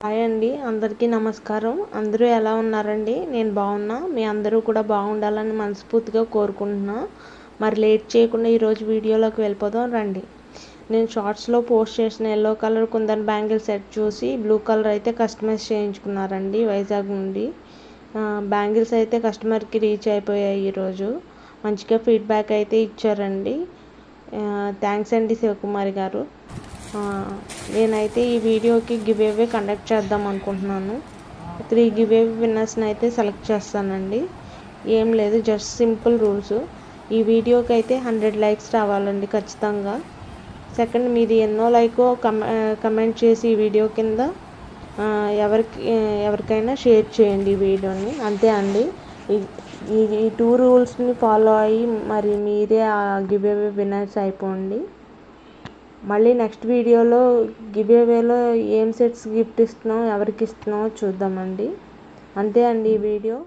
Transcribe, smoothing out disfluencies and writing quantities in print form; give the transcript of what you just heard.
Hi అండి, అందరికీ నమస్కారం. అందరూ ఎలా ఉన్నారండి? నేను బాగున్నా. మీ అందరూ కూడా బాగుండాలని మనస్ఫూర్తిగా కోరుకుంటున్నా. మరి లేట్ చేయకుండా ఈరోజు వీడియోలోకి వెళ్ళిపోదాం రండి. నేను షార్ట్స్లో పోస్ట్ చేసిన yellow colour kundan bangle set చూసి బ్లూ కలర్ అయితే కస్టమైజ్ చేయించుకున్నారండి వైజాగ్ నుండి. బ్యాంగిల్స్ అయితే కస్టమర్కి రీచ్ అయిపోయాయి ఈరోజు. మంచిగా ఫీడ్బ్యాక్ అయితే ఇచ్చారండి. థ్యాంక్స్ అండి శివకుమారి గారు. నేనైతే ఈ వీడియోకి గివ్ అవే కండక్ట్ చేద్దాం అనుకుంటున్నాను. 3 గివ్ అవే విన్నర్స్ని అయితే సెలెక్ట్ చేస్తానండి. ఏం లేదు, జస్ట్ సింపుల్ రూల్స్. ఈ వీడియోకి అయితే 100 లైక్స్ రావాలండి ఖచ్చితంగా. సెకండ్, మీది ఎన్నో లైకో కమెంట్ చేసి ఈ వీడియో కింద ఎవరికైనా షేర్ చేయండి ఈ వీడియోని. అంతే అండి. ఈ 2 రూల్స్ని ఫాలో అయ్యి మరి మీరే ఆ గివ్ అవే విన్నర్స్ అయిపోండి. మళ్ళీ నెక్స్ట్ వీడియోలో గివ్ అవేలో ఏం సెట్స్ గిఫ్ట్ ఇస్తున్నాం, ఎవరికి ఇస్తున్నామో చూద్దామండి. అంతే అండి ఈ వీడియో.